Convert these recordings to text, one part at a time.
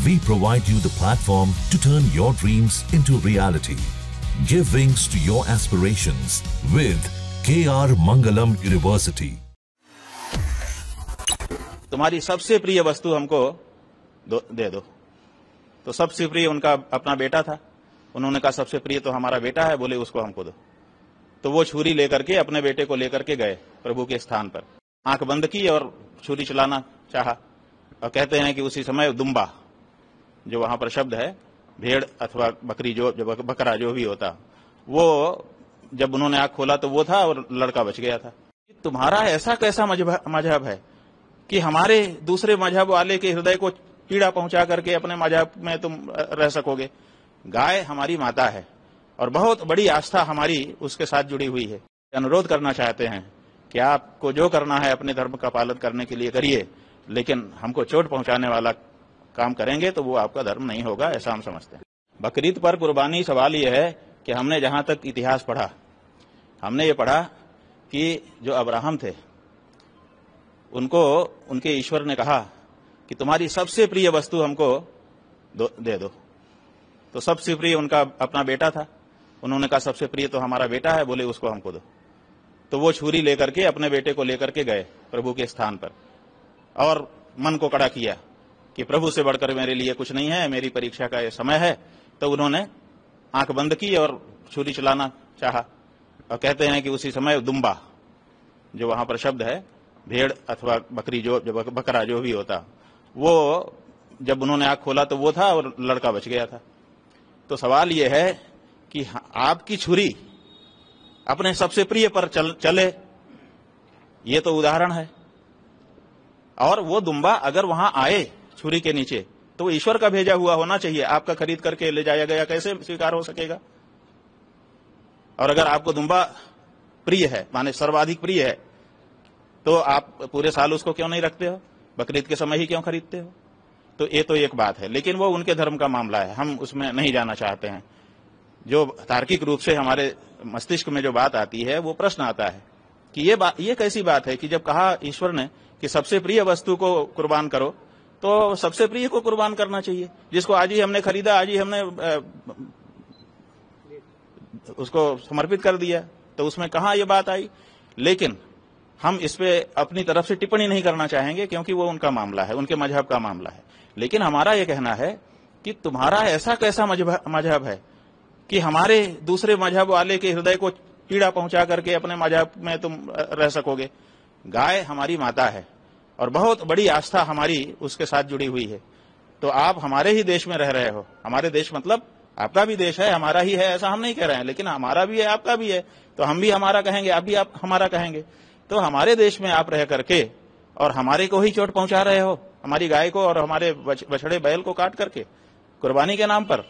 We provide you the platform to turn your dreams into reality. Give wings to your aspirations with KR Mangalam University. तुम्हारी सबसे प्रिय वस्तु हमको दे दो। तो सबसे प्रिय उनका अपना बेटा था। उन्होंने कहा सबसे प्रिय तो हमारा बेटा है, बोले उसको हमको दो। तो वो छुरी लेकर के अपने बेटे को लेकर के गए प्रभु के स्थान पर, आंख बंद की और छुरी चलाना चाहा। और कहते हैं कि उसी समय दुम्बा, जो वहां पर शब्द है, भेड़ अथवा बकरी, जो बकरा जो भी होता, वो जब उन्होंने आंख खोला तो वो था और लड़का बच गया था। तुम्हारा ऐसा कैसा मजहब है कि हमारे दूसरे मजहब वाले के हृदय को पीड़ा पहुंचा करके अपने मजहब में तुम रह सकोगे। गाय हमारी माता है और बहुत बड़ी आस्था हमारी उसके साथ जुड़ी हुई है। अनुरोध करना चाहते हैं कि आपको जो करना है अपने धर्म का पालन करने के लिए करिए, लेकिन हमको चोट पहुंचाने वाला काम करेंगे तो वो आपका धर्म नहीं होगा, ऐसा हम समझते हैं। बकरीद पर कुर्बानी, सवाल यह है कि हमने जहां तक इतिहास पढ़ा, हमने ये पढ़ा कि जो अब्राहम थे उनको उनके ईश्वर ने कहा कि तुम्हारी सबसे प्रिय वस्तु हमको दे दो। तो सबसे प्रिय उनका अपना बेटा था। उन्होंने कहा सबसे प्रिय तो हमारा बेटा है, बोले उसको हमको दो। तो वो छुरी लेकर के अपने बेटे को लेकर के गए प्रभु के स्थान पर और मन को कड़ा किया कि प्रभु से बढ़कर मेरे लिए कुछ नहीं है, मेरी परीक्षा का ये समय है। तो उन्होंने आंख बंद की और छुरी चलाना चाहा। और कहते हैं कि उसी समय दुम्बा, जो वहां पर शब्द है, भेड़ अथवा बकरी, जो बकरा जो भी होता, वो जब उन्होंने आंख खोला तो वो था और लड़का बच गया था। तो सवाल यह है कि आपकी छुरी अपने सबसे प्रिय पर चले, ये तो उदाहरण है। और वो दुम्बा अगर वहां आए छुरी के नीचे तो वो ईश्वर का भेजा हुआ होना चाहिए। आपका खरीद करके ले जाया गया कैसे स्वीकार हो सकेगा? और अगर आपको दुम्बा प्रिय है, माने सर्वाधिक प्रिय है, तो आप पूरे साल उसको क्यों नहीं रखते हो? बकरीद के समय ही क्यों खरीदते हो? तो ये तो एक बात है, लेकिन वो उनके धर्म का मामला है, हम उसमें नहीं जाना चाहते हैं। जो तार्किक रूप से हमारे मस्तिष्क में जो बात आती है, वो प्रश्न आता है कि ये कैसी बात है कि जब कहा ईश्वर ने कि सबसे प्रिय वस्तु को कुर्बान करो, तो सबसे प्रिय को कुर्बान करना चाहिए। जिसको आज ही हमने खरीदा, आज ही हमने उसको समर्पित कर दिया, तो उसमें कहां ये बात आई? लेकिन हम इस पे अपनी तरफ से टिप्पणी नहीं करना चाहेंगे, क्योंकि वो उनका मामला है, उनके मजहब का मामला है। लेकिन हमारा ये कहना है कि तुम्हारा ऐसा कैसा मजहब है कि हमारे दूसरे मजहब वाले के हृदय को पीड़ा पहुंचा करके अपने मजहब में तुम रह सकोगे। गाय हमारी माता है और बहुत बड़ी आस्था हमारी उसके साथ जुड़ी हुई है। तो आप हमारे ही देश में रह रहे हो। हमारे देश मतलब आपका भी देश है, हमारा ही है, ऐसा हम नहीं कह रहे हैं, लेकिन हमारा भी है, आपका भी है। तो हम भी हमारा कहेंगे, आप भी आप हमारा कहेंगे। तो हमारे देश में आप रह करके और हमारे को ही चोट पहुंचा रहे हो, हमारी गाय को और हमारे बछड़े बैल को काट करके कुर्बानी के नाम पर।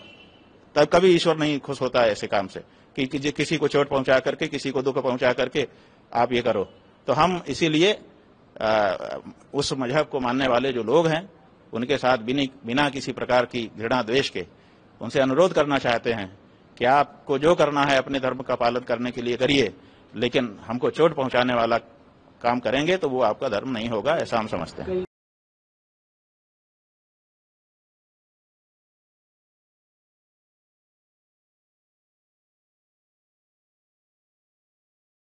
तब कभी ईश्वर नहीं खुश होता है ऐसे काम से कि किसी को चोट पहुंचा करके, किसी को दुख पहुंचा करके आप ये करो। तो हम इसीलिए उस मजहब को मानने वाले जो लोग हैं, उनके साथ बिना किसी प्रकार की घृणा द्वेष के उनसे अनुरोध करना चाहते हैं कि आपको जो करना है अपने धर्म का पालन करने के लिए करिए, लेकिन हमको चोट पहुंचाने वाला काम करेंगे तो वो आपका धर्म नहीं होगा, ऐसा हम समझते हैं।